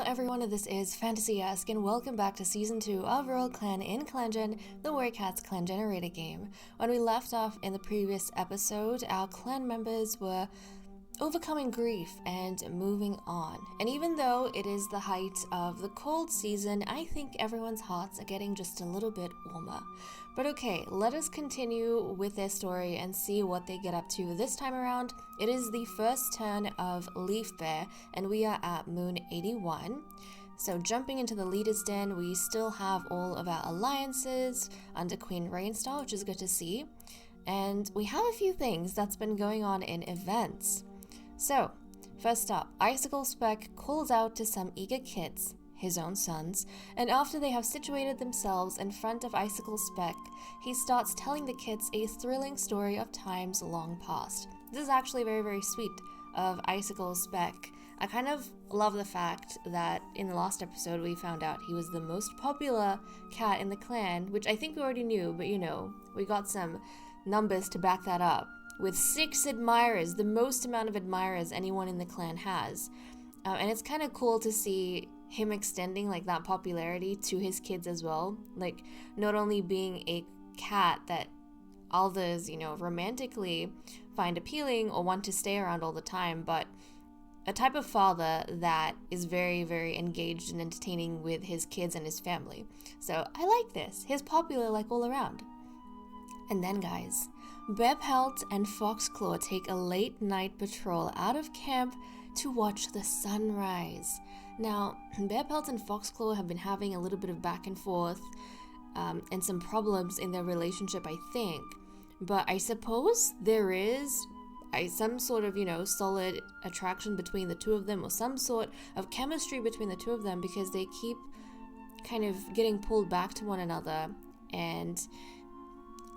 everyone, this is Fantasy-esque, and welcome back to Season 2 of Royal Clan in ClanGen, the Warrior Cats clan generator game. When we left off in the previous episode, our clan members were overcoming grief and moving on. And even though it is the height of the cold season, I think everyone's hearts are getting just a little bit warmer. But okay, let us continue with their story and see what they get up to this time around. It is the first turn of Leaf Bear, and we are at Moon 81. So jumping into the Leader's Den, we still have all of our alliances under Queen Rainstar, which is good to see. And we have a few things that's been going on in events. So, first up, Icicle Speck calls out to some eager kids, his own sons, and after they have situated themselves in front of Icicle Speck, he starts telling the kids a thrilling story of times long past. This is actually very, very sweet of Icicle Speck. I kind of love the fact that in the last episode we found out he was the most popular cat in the clan, which I think we already knew, but we got some numbers to back that up. With 6 admirers, the most amount of admirers anyone in the clan has. And it's kind of cool to see him extending like that popularity to his kids as well. Like, not only being a cat that others, romantically find appealing or want to stay around all the time, but a type of father that is very, very engaged and entertaining with his kids and his family. So I like this. He's popular like all around. And then guys, Bearpelt and Foxclaw take a late night patrol out of camp to watch the sunrise. Now, Bearpelt and Foxclaw have been having a little bit of back and forth and some problems in their relationship, I think. But I suppose there is some sort of, solid attraction between the two of them, or some sort of chemistry between the two of them, because they keep kind of getting pulled back to one another. And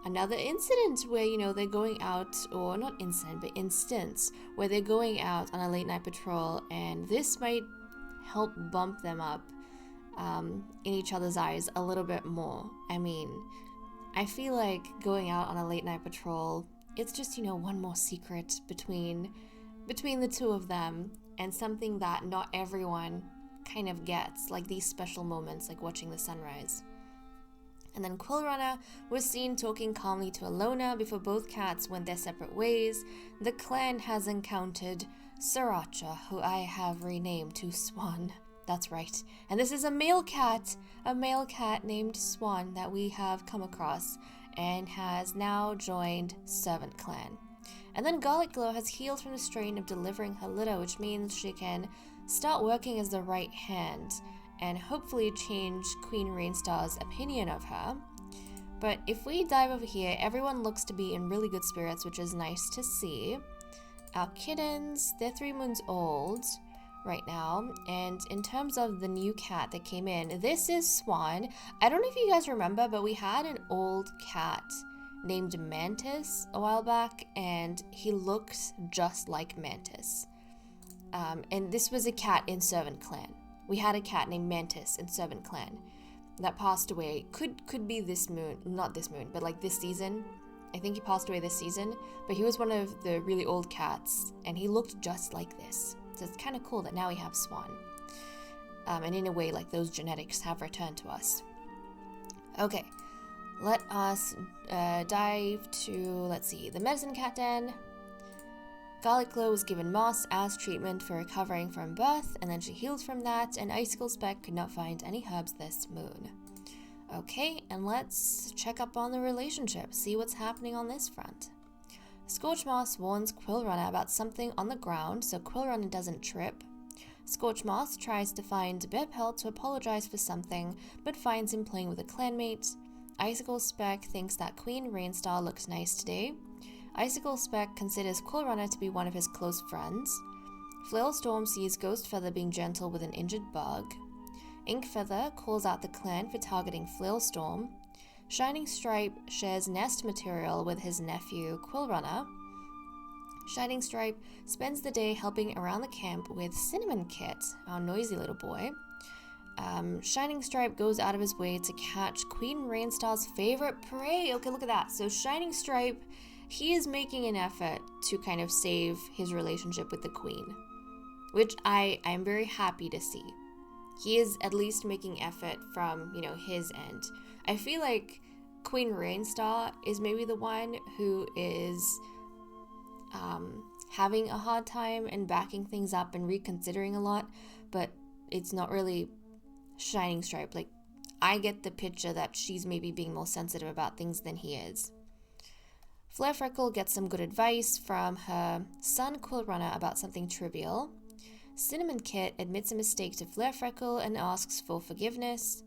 another incident where, they're going out, or not incident, but instance, where they're going out on a late night patrol, and this might help bump them up in each other's eyes a little bit more. I mean, I feel like going out on a late night patrol, it's just, one more secret between the two of them, and something that not everyone kind of gets, like these special moments, like watching the sunrise. And then Quill Runner was seen talking calmly to Alona before both cats went their separate ways. The clan has encountered Sriracha, who I have renamed to Swan. That's right. And this is a male cat named Swan that we have come across and has now joined Servant Clan. And then Garlic Glow has healed from the strain of delivering her litter, which means she can start working as the right hand and hopefully change Queen Rainstar's opinion of her. But if we dive over here, everyone looks to be in really good spirits, which is nice to see. Our kittens, they're 3 moons old right now, and in terms of the new cat that came in, this is Swan. I don't know if you guys remember, but we had an old cat named Mantis a while back, and he looks just like Mantis. And this was a cat in Servant Clan. We had a cat named Mantis in Servant Clan that passed away. Could be this moon, not this moon, but like this season. I think he passed away this season, but he was one of the really old cats, and he looked just like this. So it's kind of cool that now we have Swan. And in a way, like, those genetics have returned to us. Okay, let us dive to, let's see, the Medicine Cat Den. Garlic Glow was given moss as treatment for recovering from birth, and then she healed from that, and Icicle Speck could not find any herbs this moon. Okay, and let's check up on the relationship, see what's happening on this front. Scorch Moss warns Quill Runner about something on the ground so Quill Runner doesn't trip. Scorch Moss tries to find Bearpelt to apologize for something, but finds him playing with a clanmate. Icicle Speck thinks that Queen Rainstar looks nice today. Icicle Speck considers Quill Runner to be one of his close friends. Flailstorm sees Ghost Feather being gentle with an injured bug. Ink Feather calls out the clan for targeting Flailstorm. Shining Stripe shares nest material with his nephew, Quill Runner. Shining Stripe spends the day helping around the camp with Cinnamon Kit, our noisy little boy. Shining Stripe goes out of his way to catch Queen Rainstar's favorite prey. Okay, look at that. So Shining Stripe, he is making an effort to kind of save his relationship with the queen, which I'm very happy to see. he is at least making effort from, his end. I feel like Queen Rainstar is maybe the one who is having a hard time and backing things up and reconsidering a lot, but it's not really Shining Stripe. Like, I get the picture that she's maybe being more sensitive about things than he is. Flare Freckle gets some good advice from her son Quill Runner about something trivial. Cinnamon Kit admits a mistake to Flare Freckle and asks for forgiveness.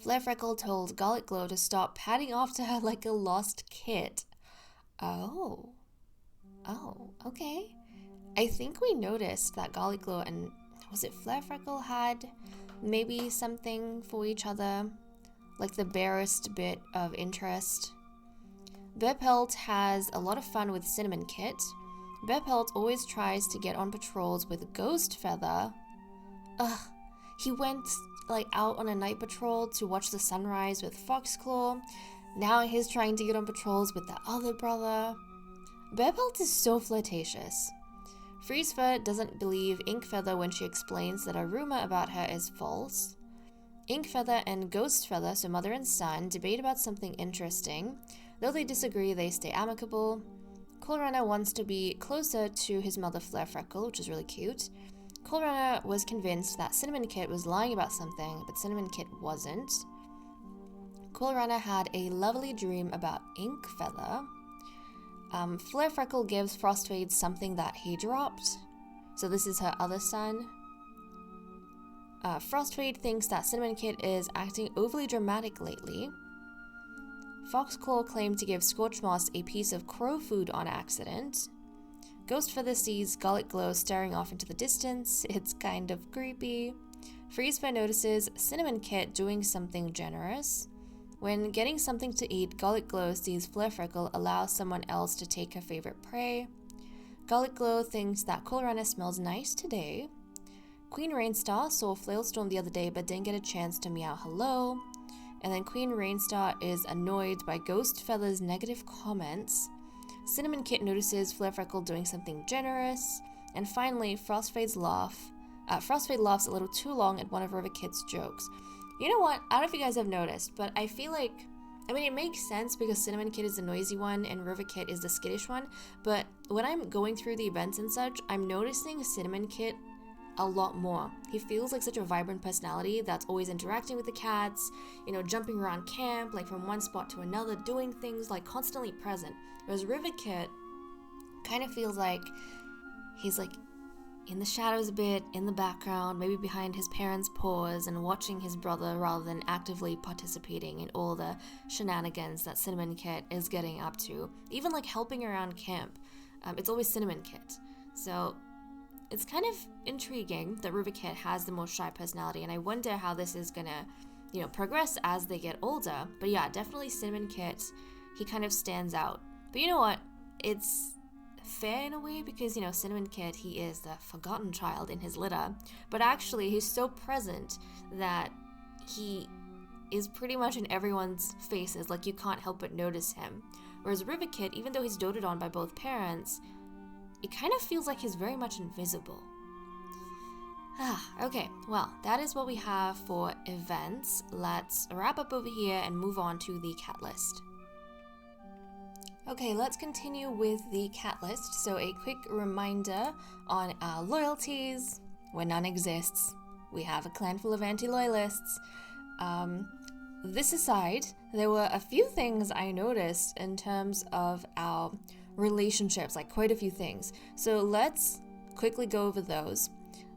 Flare Freckle told Garlic Glow to stop padding after her like a lost kit. Oh, okay. I think we noticed that Garlic Glow and, was it Flare Freckle, had maybe something for each other, like the barest bit of interest. Bear Pelt has a lot of fun with Cinnamon Kit. Bear Pelt always tries to get on patrols with Ghost Feather. He went out on a night patrol to watch the sunrise with Foxclaw. Now he's trying to get on patrols with the other brother. Bear Pelt is so flirtatious. Freezefur doesn't believe Inkfeather when she explains that a rumor about her is false. Inkfeather and Ghostfeather, so mother and son, debate about something interesting. Though they disagree, they stay amicable. Coolrunner wants to be closer to his mother Flare Freckle, which is really cute. Coolrunner was convinced that Cinnamon Kit was lying about something, but Cinnamon Kit wasn't. Coolrunner had a lovely dream about Inkfeather. Flare Freckle gives Frostfade something that he dropped. So this is her other son. Frostfade thinks that Cinnamon Kit is acting overly dramatic lately. Foxclaw claimed to give Scorchmoss a piece of crow food on accident. Ghostfeather sees Garlic Glow staring off into the distance. It's kind of creepy. Freezefur notices Cinnamon Kit doing something generous. When getting something to eat, Garlic Glow sees Flare Freckle allow someone else to take her favorite prey. Garlic Glow thinks that Coolrunner smells nice today. Queen Rainstar saw Flailstorm the other day but didn't get a chance to meow hello. And then Queen Rainstar is annoyed by Ghostfeather's negative comments. Cinnamon Kit notices Flare Freckle doing something generous. And finally, Frostfade laughs a little too long at one of River Kit's jokes. You know what? I don't know if you guys have noticed, but I feel like, it makes sense because Cinnamon Kit is the noisy one and River Kit is the skittish one, but when I'm going through the events and such, I'm noticing Cinnamon Kit a lot more. He feels like such a vibrant personality that's always interacting with the cats, jumping around camp, from one spot to another, doing things, constantly present. Whereas River Kit kind of feels like he's, in the shadows a bit, in the background, maybe behind his parents' paws and watching his brother rather than actively participating in all the shenanigans that Cinnamon Kit is getting up to. Even, helping around camp. It's always Cinnamon Kit. So it's kind of intriguing that River Kit has the most shy personality, and I wonder how this is gonna, progress as they get older. But yeah, definitely Cinnamon Kit, he kind of stands out. But you know what? It's fair in a way because, Cinnamon Kit, he is the forgotten child in his litter, but actually he's so present that he is pretty much in everyone's faces, you can't help but notice him. Whereas River Kit, even though he's doted on by both parents, it kind of feels like he's very much invisible. Okay, well, that is what we have for events. Let's wrap up over here and move on to the cat list. Okay, let's continue with the cat list. So a quick reminder on our loyalties. Where none exists, we have a clan full of anti-loyalists. This aside, there were a few things I noticed in terms of our relationships, quite a few things. So let's quickly go over those.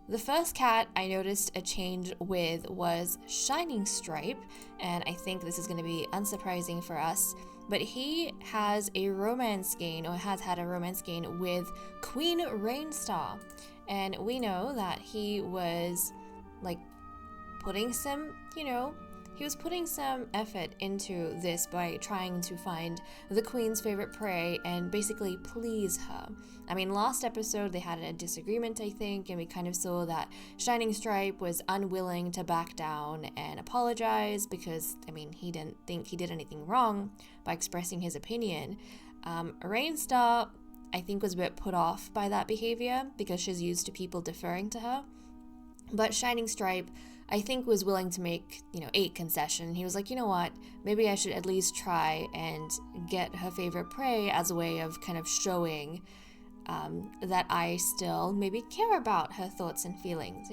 The first cat I noticed a change with was Shining Stripe, and I think this is going to be unsurprising for us, but he has a romance gain, or has had a romance gain with Queen Rainstar, and we know that he was putting some, he was putting some effort into this by trying to find the queen's favorite prey and basically please her. Last episode they had a disagreement, I think, and we kind of saw that Shining Stripe was unwilling to back down and apologize because, he didn't think he did anything wrong by expressing his opinion. Rainstar, I think, was a bit put off by that behavior because she's used to people deferring to her. But Shining Stripe, I think, was willing to make, 8 concession. He was like, you know what, maybe I should at least try and get her favorite prey as a way of kind of showing that I still maybe care about her thoughts and feelings,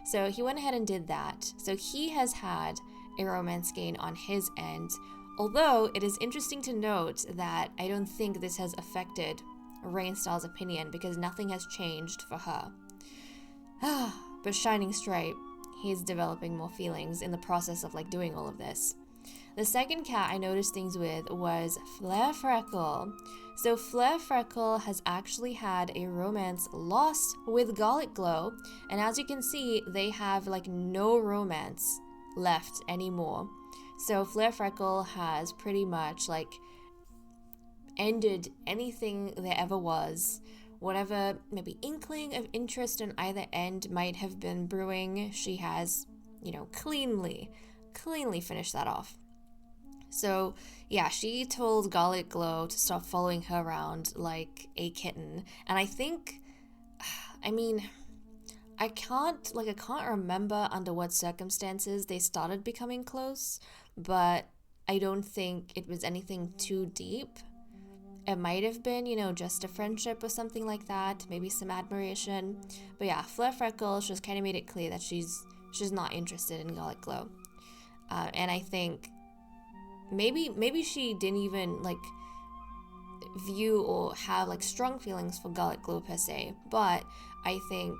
So he went ahead and did that. So he has had a romance gain on his end, although it is interesting to note that I don't think this has affected Rainstar's opinion because nothing has changed for her. But Shining Stripe, he's developing more feelings in the process of doing all of this. The second cat I noticed things with was Flare Freckle. So Flare Freckle has actually had a romance lost with Garlic Glow, and as you can see, they have no romance left anymore. So Flare Freckle has pretty much ended anything there ever was. Whatever maybe inkling of interest on either end might have been brewing, she has, cleanly finished that off. So yeah, she told Garlic Glow to stop following her around like a kitten. And I think, I can't remember under what circumstances they started becoming close, but I don't think it was anything too deep. It might have been, just a friendship or something like that, maybe some admiration. But yeah, Flare Freckle just kind of made it clear that she's not interested in Garlic Glow. And I think maybe she didn't even view or have strong feelings for Garlic Glow per se, but I think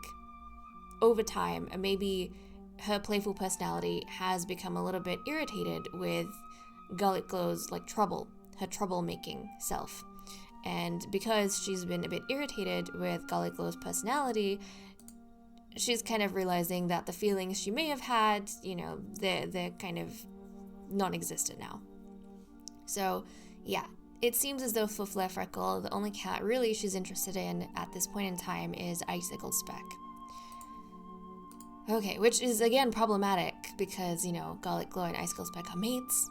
over time maybe her playful personality has become a little bit irritated with Garlic Glow's her troublemaking self. And because she's been a bit irritated with Garlic Glow's personality, she's kind of realizing that the feelings she may have had, they're kind of non-existent now. So yeah, it seems as though for Flare Freckle, the only cat really she's interested in at this point in time is Icicle Speck. Okay, which is again problematic because, Garlic Glow and Icicle Speck are mates.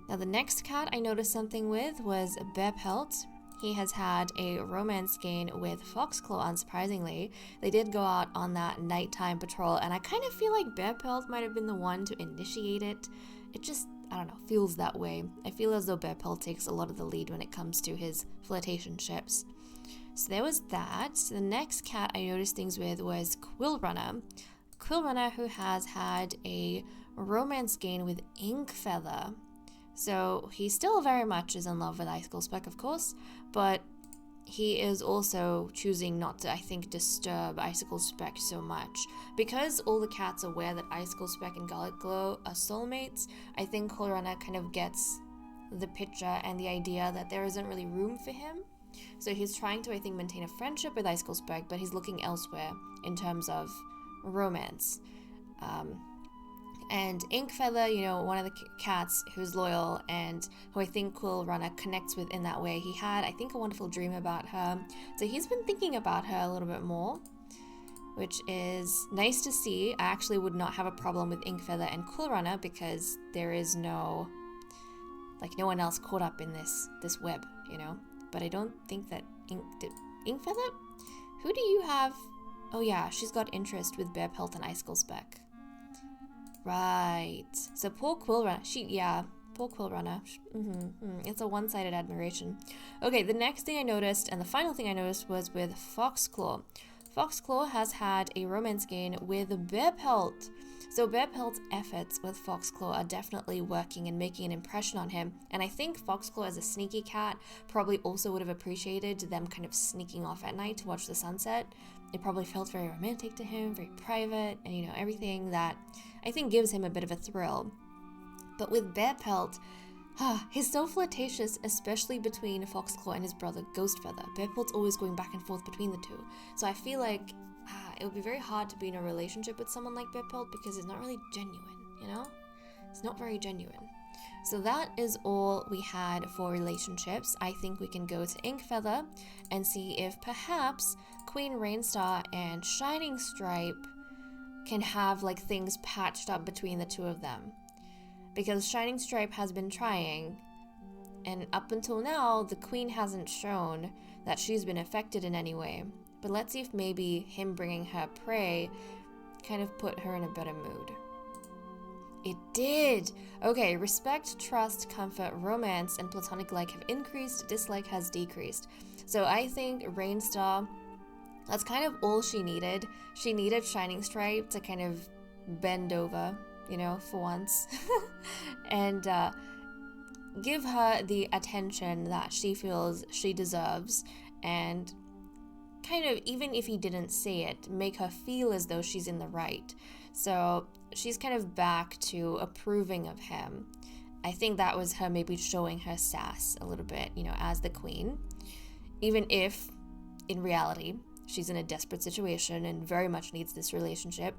Now the next cat I noticed something with was Bear Pelt. He has had a romance gain with Foxclaw, unsurprisingly. They did go out on that nighttime patrol, and I kind of feel like Bear Pelt might have been the one to initiate it. It just, I don't know, feels that way. I feel as though Bear Pelt takes a lot of the lead when it comes to his flirtationships. So there was that. The next cat I noticed things with was Quill Runner. Quill Runner, who has had a romance gain with Ink Feather. So he still very much is in love with Icicle Speck, of course, but he is also choosing not to, I think, disturb Icicle Speck so much. Because all the cats are aware that Icicle Speck and Garlic Glow are soulmates, I think Quill Runner kind of gets the picture and the idea that there isn't really room for him. So he's trying to, I think, maintain a friendship with Icicle Speck, but he's looking elsewhere in terms of romance. And Ink Feather, one of the cats who's loyal and who I think Quill Runner connects with in that way. He had, I think, a wonderful dream about her. So he's been thinking about her a little bit more, which is nice to see. I actually would not have a problem with Ink Feather and Quill Runner because there is no one else caught up in this web, But I don't think that Ink Feather? Who do you have? Oh yeah, she's got interest with Bear Pelt and Icicle Speck. Right. So poor Quill Runner. Poor Quill Runner. It's a one-sided admiration. Okay, the next thing I noticed, and the final thing I noticed, was with Foxclaw. Foxclaw has had a romance gain with Bear Pelt. So Bear Pelt's efforts with Foxclaw are definitely working and making an impression on him. And I think Foxclaw, as a sneaky cat, probably also would have appreciated them kind of sneaking off at night to watch the sunset. It probably felt very romantic to him, very private, and everything that I think gives him a bit of a thrill. But with Bear Pelt, he's so flirtatious, especially between Foxclaw and his brother Ghost Feather. Bear Pelt's always going back and forth between the two. So I feel like it would be very hard to be in a relationship with someone like Bear Pelt because it's not really genuine, It's not very genuine. So that is all we had for relationships. I think we can go to Ink Feather and see if perhaps Queen Rainstar and Shining Stripe can have things patched up between the two of them. Because Shining Stripe has been trying, and up until now, the Queen hasn't shown that she's been affected in any way. But let's see if maybe him bringing her prey kind of put her in a better mood? It did! Okay, respect, trust, comfort, romance, and platonic like have increased, dislike has decreased. So I think Rainstar, that's kind of all she needed. She needed Shining Stripe to kind of bend over, you know, for once. And give her the attention that she feels she deserves. And kind of, even if he didn't say it, make her feel as though she's in the right. So she's kind of back to approving of him. I think that was her maybe showing her sass a little bit, you know, as the queen. Even if, in reality, she's in a desperate situation and very much needs this relationship,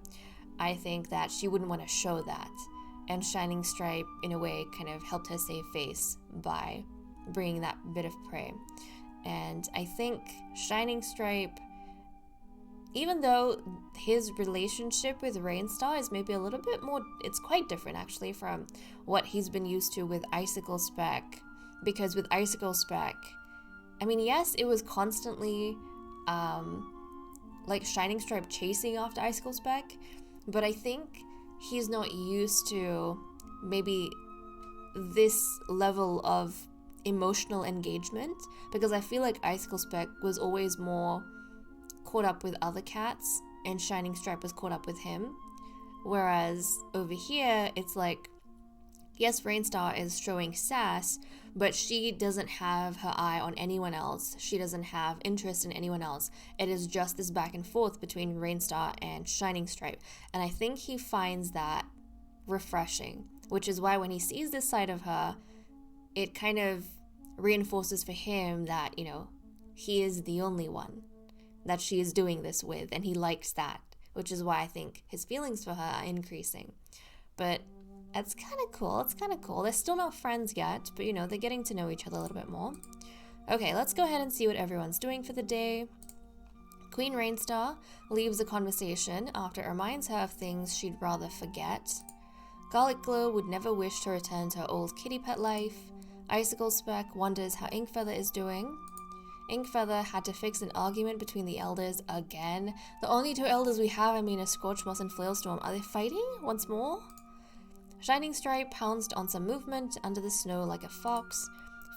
I think that she wouldn't want to show that. And Shining Stripe, in a way, kind of helped her save face by bringing that bit of prey. And I think Shining Stripe, even though his relationship with Rainstar is maybe a little bit more, it's quite different actually from what he's been used to with Icicle Spec. Because with Icicle Spec, I mean, yes, it was constantly like Shining Stripe chasing after Icicle Spec, but I think he's not used to maybe this level of emotional engagement, because I feel like Icicle Spec was always more caught up with other cats and Shining Stripe was caught up with him. Whereas over here, it's like, yes, Rainstar is showing sass, but she doesn't have her eye on anyone else. She doesn't have interest in anyone else. It is just this back and forth between Rainstar and Shining Stripe. And I think he finds that refreshing, which is why when he sees this side of her, it kind of reinforces for him that, you know, he is the only one that she is doing this with, and he likes that, which is why I think his feelings for her are increasing. But it's kind of cool. It's kind of cool. They're still not friends yet, but, you know, they're getting to know each other a little bit more. Okay, let's go ahead and see what everyone's doing for the day. Queen Rainstar leaves the conversation after it reminds her of things she'd rather forget. Garlic Glow would never wish to return to her old kitty pet life. Icicle Spec wonders how Inkfeather is doing. Inkfeather had to fix an argument between the elders again. The only two elders we have, I mean, are Scorchmoss and Flailstorm. Are they fighting once more? Shining Stripe pounced on some movement under the snow like a fox.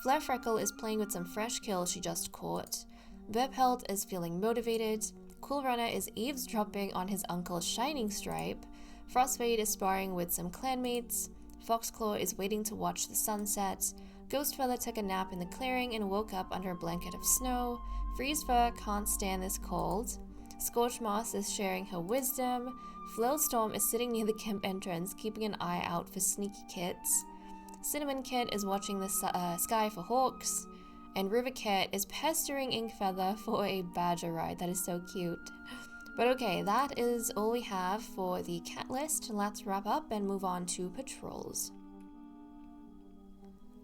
Flare Freckle is playing with some fresh kills she just caught. Bearpelt is feeling motivated. Cool Runner is eavesdropping on his uncle Shining Stripe. Frostfade is sparring with some clanmates. Foxclaw is waiting to watch the sunset. Ghostfeather took a nap in the clearing and woke up under a blanket of snow. Freezefur can't stand this cold. Scorchmoss is sharing her wisdom. Flailstorm is sitting near the camp entrance, keeping an eye out for sneaky kits. Cinnamon Kit is watching the sky for hawks. And River Cat is pestering Inkfeather for a badger ride. That is so cute. But okay, that is all we have for the cat list. Let's wrap up and move on to patrols.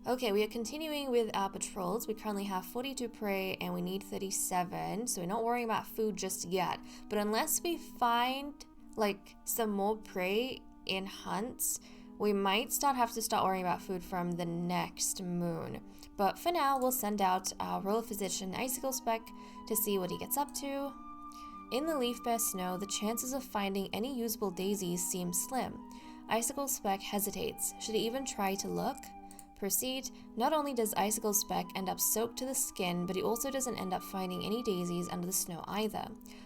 Okay, we are continuing with our patrols. We currently have 42 prey and we need 37, so we're not worrying about food just yet. But unless we find like some more prey in hunts, we might have to start worrying about food from the next moon. But for now, we'll send out our royal physician Icicle Spec to see what he gets up to. In the leaf bare snow, the chances of finding any usable daisies seem slim. Icicle Spec hesitates. Should he even try to look? Proceed. Not only does Icicle Spec end up soaked to the skin, but he also doesn't end up finding any daisies under the snow either.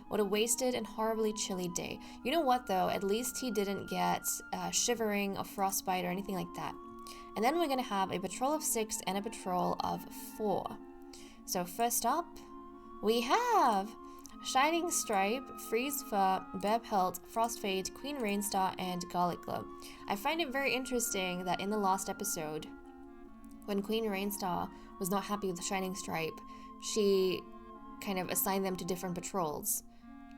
What a wasted and horribly chilly day. You know what though, at least he didn't get shivering or frostbite or anything like that. And then we're going to have a patrol of 6 and a patrol of 4. So first up, we have Shining Stripe, Freezefur, Bearpelt, Frostfade, Queen Rainstar, and Garlic Glow. I find it very interesting that in the last episode, when Queen Rainstar was not happy with Shining Stripe, she kind of assigned them to different patrols.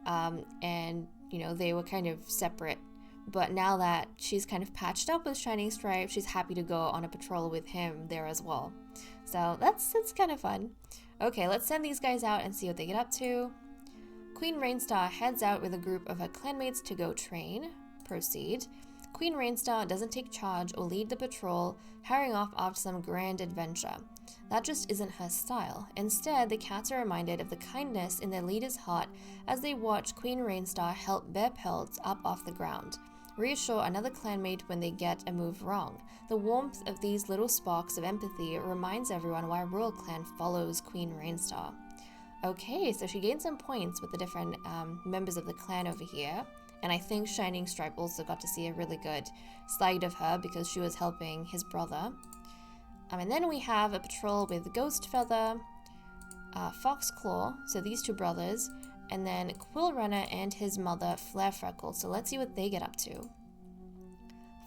And, you know, they were kind of separate. But now that she's kind of patched up with Shining Stripe, she's happy to go on a patrol with him there as well. So that's kind of fun. Okay, let's send these guys out and see what they get up to. Queen Rainstar heads out with a group of her clanmates to go train. Proceed. Queen Rainstar doesn't take charge or lead the patrol, hurrying off after some grand adventure. That just isn't her style. Instead, the cats are reminded of the kindness in their leader's heart as they watch Queen Rainstar help bear pelts up off the ground. Reassure another clanmate when they get a move wrong. The warmth of these little sparks of empathy reminds everyone why Royal Clan follows Queen Rainstar. Okay, so she gained some points with the different members of the clan over here. And I think Shining Stripe also got to see a really good side of her because she was helping his brother. And then we have a patrol with Ghost Feather, Fox Claw, so these two brothers, and then Quill Runner and his mother, Flare Freckle. So let's see what they get up to.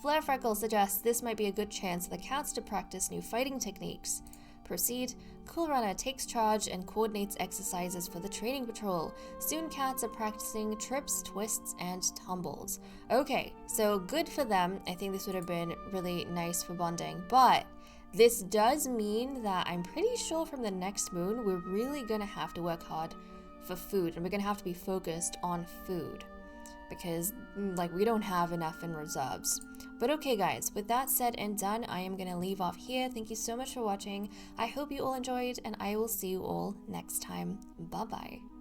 Flare Freckle suggests this might be a good chance for the cats to practice new fighting techniques. Proceed. Quill Runner takes charge and coordinates exercises for the training patrol. Soon cats are practicing trips, twists, and tumbles. Okay, so good for them. I think this would have been really nice for bonding, but this does mean that I'm pretty sure from the next moon, we're really gonna have to work hard for food, and we're gonna have to be focused on food because we don't have enough in reserves. But okay guys, with that said and done, I am gonna leave off here. Thank you so much for watching. I hope you all enjoyed, and I will see you all next time. Bye bye.